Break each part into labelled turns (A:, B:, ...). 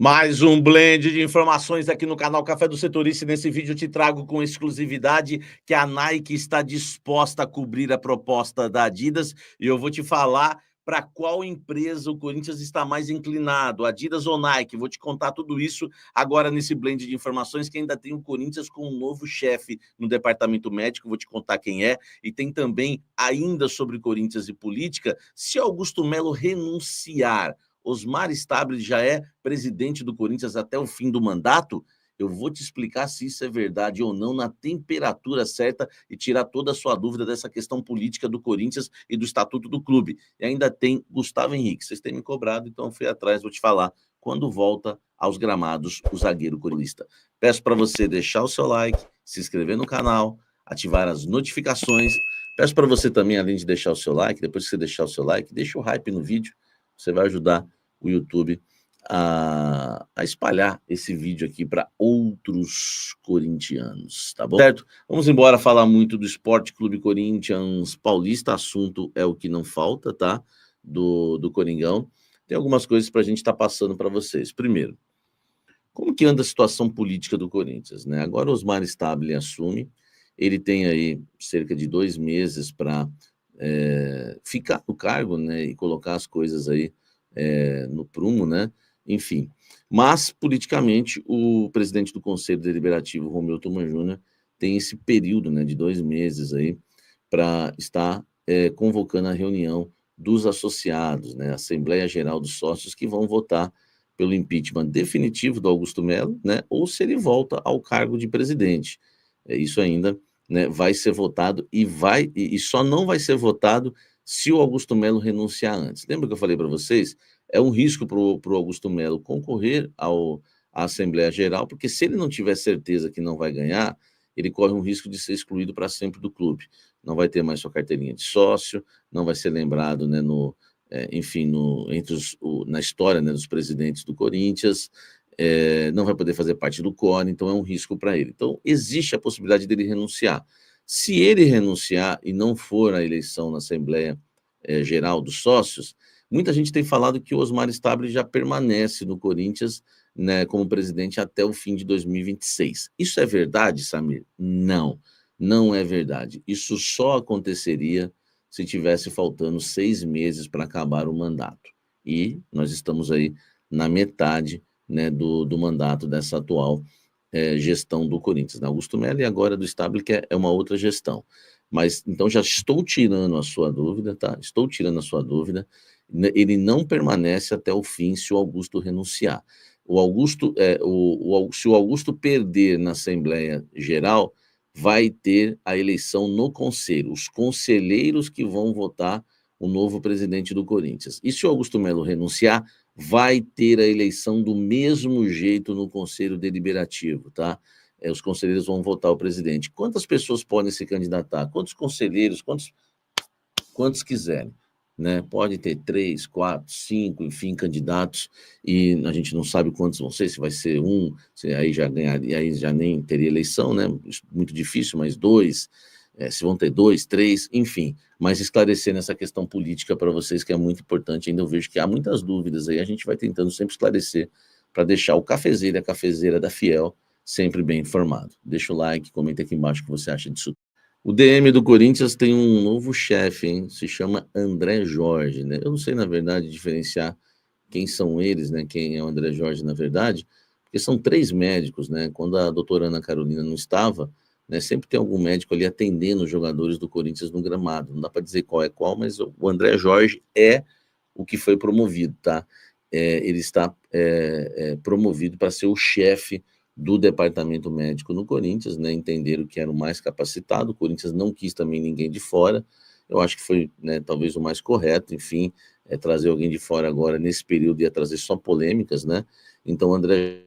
A: Mais um blend de informações aqui no canal Café do Setorista. Nesse vídeo eu te trago com exclusividade que a Nike está disposta a cobrir a proposta da Adidas e eu vou te falar para qual empresa o Corinthians está mais inclinado, Adidas ou Nike. Vou te contar tudo isso agora nesse blend de informações que ainda tem o Corinthians com um novo chefe no departamento médico, vou te contar quem é, e tem também, ainda sobre Corinthians e política, se Augusto Melo renunciar, Osmar Stabile já é presidente do Corinthians até o fim do mandato? Eu vou te explicar se isso é verdade ou não na temperatura certa e tirar toda a sua dúvida dessa questão política do Corinthians e do estatuto do clube. E ainda tem Gustavo Henrique. Vocês têm me cobrado, então eu fui atrás, vou te falar quando volta aos gramados o zagueiro corinista. Peço para você deixar o seu like, se inscrever no canal, ativar as notificações. Peço para você também, além de deixar o seu like, depois que você deixar o seu like, deixa o hype no vídeo. Você vai ajudar o YouTube a espalhar esse vídeo aqui para outros corintianos, tá bom? Certo? Vamos embora falar muito do Esporte Clube Corinthians Paulista, assunto é o que não falta, tá? Do Coringão. Tem algumas coisas para a gente estar passando para vocês. Primeiro, como que anda a situação política do Corinthians, né? Agora o Osmar Stabile assume, ele tem aí cerca de 2 meses para ficar no cargo, né, e colocar as coisas aí no prumo, né, enfim. Mas, politicamente, o presidente do Conselho Deliberativo, Romeu Thoma Júnior, tem esse período, né, de 2 meses aí para estar convocando a reunião dos associados, né, a Assembleia Geral dos Sócios, que vão votar pelo impeachment definitivo do Augusto Melo, né, ou se ele volta ao cargo de presidente. Isso ainda, né, vai ser votado e só não vai ser votado se o Augusto Melo renunciar antes. Lembra que eu falei para vocês? É um risco para o Augusto Melo concorrer à Assembleia Geral, porque se ele não tiver certeza que não vai ganhar, ele corre um risco de ser excluído para sempre do clube. Não vai ter mais sua carteirinha de sócio, não vai ser lembrado, né, enfim, na história, né, dos presidentes do Corinthians, não vai poder fazer parte do CORE, então é um risco para ele. Então, existe a possibilidade dele renunciar. Se ele renunciar e não for a eleição na Assembleia Geral dos Sócios, muita gente tem falado que o Osmar Stabile já permanece no Corinthians, né, como presidente até o fim de 2026. Isso é verdade, Samir? Não, não é verdade. Isso só aconteceria se tivesse faltando 6 meses para acabar o mandato. E nós estamos aí na metade, né, do mandato dessa atual gestão do Corinthians, né? Augusto Melo e agora do Stabile, que é uma outra gestão. Mas, então, já estou tirando a sua dúvida, tá? Estou tirando a sua dúvida. Ele não permanece até o fim se o Augusto renunciar. Se o Augusto perder na Assembleia Geral, vai ter a eleição no Conselho, os conselheiros que vão votar o novo presidente do Corinthians. E se o Augusto Melo renunciar, vai ter a eleição do mesmo jeito no Conselho Deliberativo, tá? Os conselheiros vão votar o presidente. Quantas pessoas podem se candidatar? Quantos conselheiros? Quantos quiserem, né? Pode ter 3, 4, 5, enfim, candidatos, e a gente não sabe quantos vão ser, se vai ser um, aí já ganharia, aí já nem teria eleição, né? Muito difícil, mas 2, se vão ter 2, 3, enfim, mas esclarecendo essa questão política para vocês, que é muito importante. Ainda eu vejo que há muitas dúvidas aí, a gente vai tentando sempre esclarecer para deixar o cafezeiro e a cafezeira da Fiel sempre bem informado. Deixa o like, comenta aqui embaixo o que você acha disso. O DM do Corinthians tem um novo chefe, hein? Se chama André Jorge, né? Eu não sei, na verdade, diferenciar quem são eles, né? Quem é o André Jorge, na verdade, porque são 3 médicos, né? Quando a doutora Ana Carolina não estava, né, sempre tem algum médico ali atendendo os jogadores do Corinthians no gramado. Não dá para dizer qual é qual, mas o André Jorge é o que foi promovido, tá? Ele está promovido para ser o chefe do departamento médico no Corinthians, né? Entenderam que era o mais capacitado. O Corinthians não quis também ninguém de fora. Eu acho que foi, né, talvez o mais correto, enfim, trazer alguém de fora agora nesse período ia trazer só polêmicas, né? Então, o André,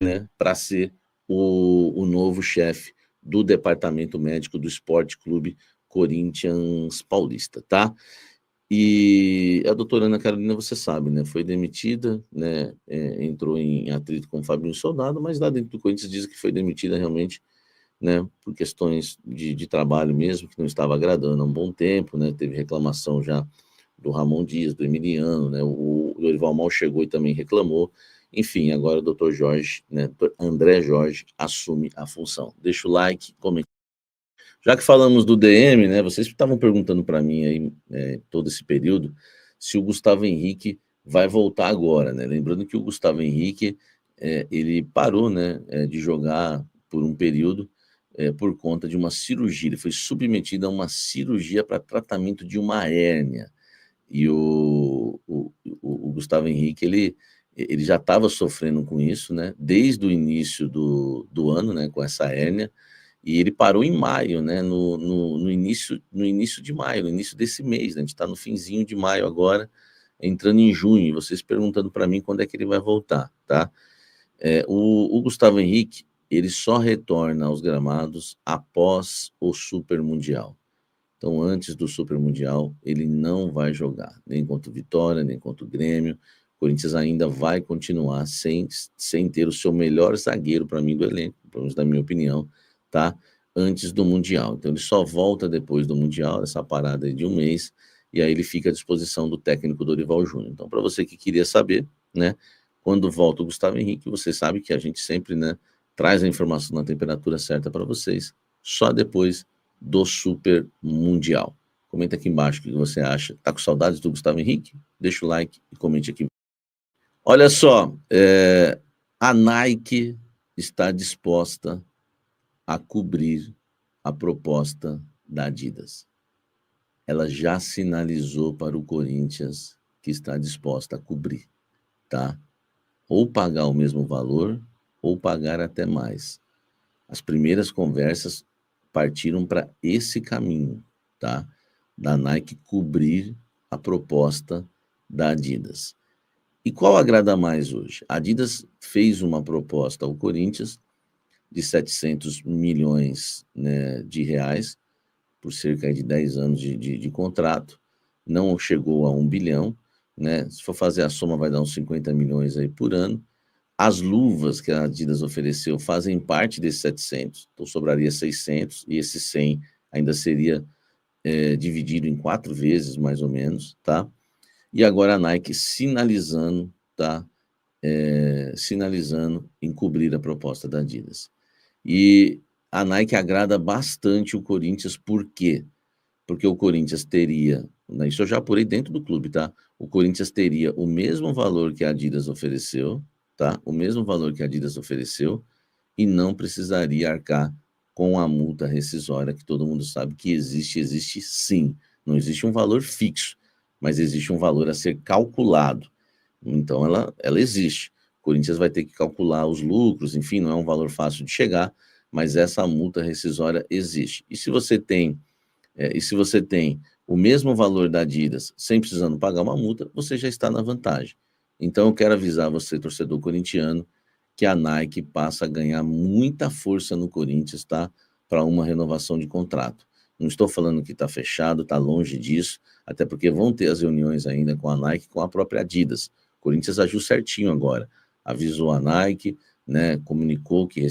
A: né, para ser o novo chefe do departamento médico do Esporte Clube Corinthians Paulista, tá? E a doutora Ana Carolina, você sabe, né, foi demitida, né, entrou em atrito com o Fabinho Soldado, mas lá dentro do Corinthians diz que foi demitida realmente, né, por questões de trabalho mesmo, que não estava agradando há um bom tempo, né, teve reclamação já do Ramon Dias, do Emiliano, né? O Dorival mal chegou e também reclamou. Enfim, agora o doutor Jorge, né, André Jorge, assume a função. Deixa o like, comenta. Já que falamos do DM, né, vocês estavam perguntando para mim aí, todo esse período, se o Gustavo Henrique vai voltar agora, né? Lembrando que o Gustavo Henrique, ele parou, né, de jogar por um período, por conta de uma cirurgia. Ele foi submetido a uma cirurgia para tratamento de uma hérnia. E o Gustavo Henrique, ele já estava sofrendo com isso, né? Desde o início do ano, né? Com essa hérnia. E ele parou em maio, né? No início de maio, no início desse mês, né? A gente está no finzinho de maio agora, entrando em junho. E vocês perguntando para mim quando é que ele vai voltar, tá? O Gustavo Henrique, ele só retorna aos gramados após o Super Mundial. Então, antes do Super Mundial, ele não vai jogar, nem contra o Vitória, nem contra o Grêmio. O Corinthians ainda vai continuar sem ter o seu melhor zagueiro, para mim, do elenco, pelo menos na minha opinião, tá? Antes do Mundial. Então, ele só volta depois do Mundial, essa parada aí de um mês, e aí ele fica à disposição do técnico Dorival Júnior. Então, para você que queria saber, né, quando volta o Gustavo Henrique, você sabe que a gente sempre, né, traz a informação na temperatura certa para vocês, só depois do Super Mundial. Comenta aqui embaixo o que você acha. Tá com saudades do Gustavo Henrique? Deixa o like e comente aqui. Olha só, a Nike está disposta a cobrir a proposta da Adidas. Ela já sinalizou para o Corinthians que está disposta a cobrir, tá? Ou pagar o mesmo valor, ou pagar até mais. As primeiras conversas partiram para esse caminho, tá? Da Nike cobrir a proposta da Adidas. E qual agrada mais hoje? A Adidas fez uma proposta ao Corinthians de 700 milhões, né, de reais, por cerca de 10 anos de contrato, não chegou a 1 bilhão, né? Se for fazer a soma, vai dar uns 50 milhões aí por ano. As luvas que a Adidas ofereceu fazem parte desses 700, então sobraria 600, e esse 100 ainda seria dividido em 4 vezes, mais ou menos, tá? E agora a Nike sinalizando, tá? Sinalizando em cobrir a proposta da Adidas. E a Nike agrada bastante o Corinthians, por quê? Porque o Corinthians teria, né, isso eu já apurei dentro do clube, tá? O Corinthians teria o mesmo valor que a Adidas ofereceu, tá? O mesmo valor que a Adidas ofereceu e não precisaria arcar com a multa rescisória, que todo mundo sabe que existe sim. Não existe um valor fixo, mas existe um valor a ser calculado. Então, ela existe. O Corinthians vai ter que calcular os lucros, enfim, não é um valor fácil de chegar, mas essa multa rescisória existe. E se você tem o mesmo valor da Adidas sem precisando pagar uma multa, você já está na vantagem. Então, eu quero avisar você, torcedor corintiano, que a Nike passa a ganhar muita força no Corinthians, tá? Para uma renovação de contrato. Não estou falando que está fechado, está longe disso, até porque vão ter as reuniões ainda com a Nike, com a própria Adidas. O Corinthians agiu certinho agora, avisou a Nike, né? Comunicou que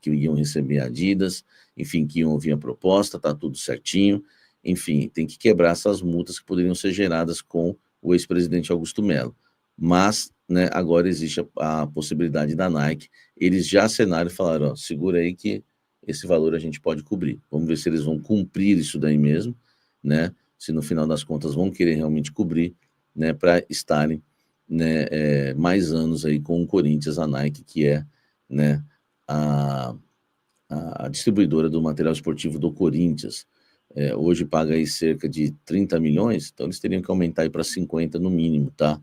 A: que iam receber a Adidas, enfim, que iam ouvir a proposta, tá tudo certinho. Enfim, tem que quebrar essas multas que poderiam ser geradas com o ex-presidente Augusto Melo. Mas, né, agora existe a possibilidade da Nike. Eles já assinaram e falaram, ó, segura aí que esse valor a gente pode cobrir. Vamos ver se eles vão cumprir isso daí mesmo, né? Se no final das contas vão querer realmente cobrir, né, para estarem, né, mais anos aí com o Corinthians, a Nike, que é, né, a distribuidora do material esportivo do Corinthians. Hoje paga aí cerca de 30 milhões, então eles teriam que aumentar aí para 50 no mínimo, tá?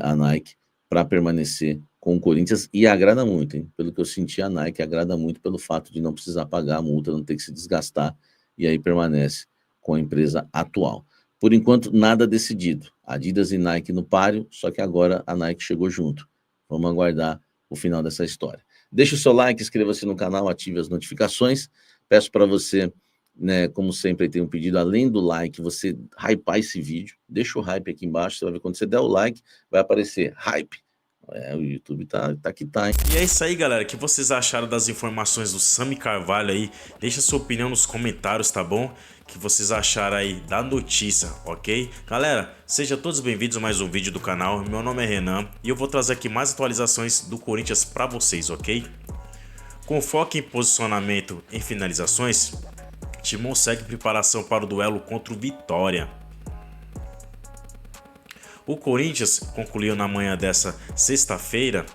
A: A Nike, para permanecer com o Corinthians, e agrada muito, hein? Pelo que eu senti, a Nike agrada muito pelo fato de não precisar pagar a multa, não ter que se desgastar, e aí permanece com a empresa atual. Por enquanto, nada decidido. Adidas e Nike no páreo, só que agora a Nike chegou junto. Vamos aguardar o final dessa história. Deixe o seu like, inscreva-se no canal, ative as notificações. Peço para você, né, como sempre, tem um pedido, além do like, você hypar esse vídeo, deixa o hype aqui embaixo, você vai ver quando você der o like, vai aparecer hype, O YouTube tá que tá, hein?
B: E é isso aí, galera. O que vocês acharam das informações do Sami Carvalho aí? Deixa sua opinião nos comentários, tá bom? O que vocês acharam aí da notícia, ok? Galera, sejam todos bem-vindos a mais um vídeo do canal. Meu nome é Renan e eu vou trazer aqui mais atualizações do Corinthians para vocês, ok? Com foco em posicionamento em finalizações, Timão segue preparação para o duelo contra o Vitória. O Corinthians concluiu na manhã dessa sexta-feira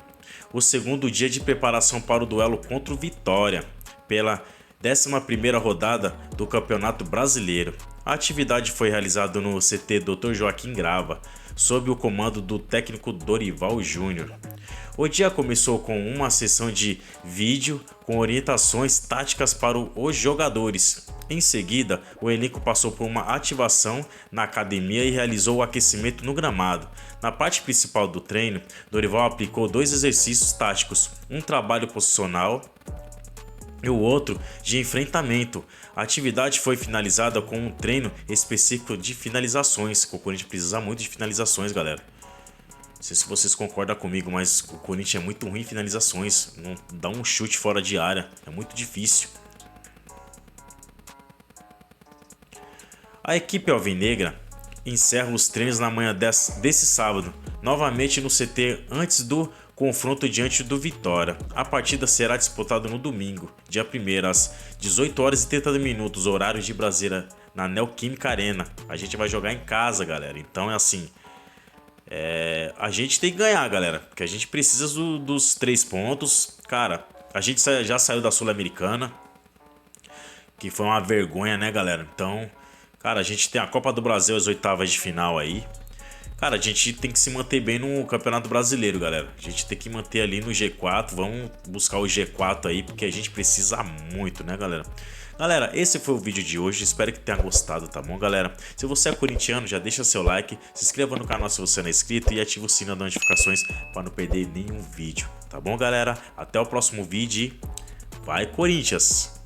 B: o segundo dia de preparação para o duelo contra o Vitória, pela 11ª rodada do Campeonato Brasileiro. A atividade foi realizada no CT Dr. Joaquim Grava, sob o comando do técnico Dorival Júnior. O dia começou com uma sessão de vídeo com orientações táticas para os jogadores. Em seguida, o elenco passou por uma ativação na academia e realizou o aquecimento no gramado. Na parte principal do treino, Dorival aplicou 2 exercícios táticos, um trabalho posicional e o outro de enfrentamento. A atividade foi finalizada com um treino específico de finalizações, que o Corinthians precisa muito de finalizações, galera. Não sei se vocês concordam comigo, mas o Corinthians é muito ruim em finalizações. Não dá um chute fora de área, é muito difícil. A equipe alvinegra encerra os treinos na manhã desse sábado, novamente no CT antes do confronto diante do Vitória. A partida será disputada no domingo, dia 1º, às 18h30, horário de Brasília, na Neoquímica Arena. A gente vai jogar em casa, galera, então é assim... a gente tem que ganhar, galera, porque a gente precisa dos 3 pontos. Cara, a gente já saiu da Sul-Americana, que foi uma vergonha, né, galera? Então, cara, a gente tem a Copa do Brasil, as oitavas de final aí. Cara, a gente tem que se manter bem no Campeonato Brasileiro, galera. A gente tem que manter ali no G4. Vamos buscar o G4 aí, porque a gente precisa muito, né, galera? Galera, esse foi o vídeo de hoje. Espero que tenha gostado, tá bom, galera? Se você é corintiano, já deixa seu like, se inscreva no canal se você não é inscrito e ativa o sino das notificações para não perder nenhum vídeo, tá bom, galera? Até o próximo vídeo e vai, Corinthians!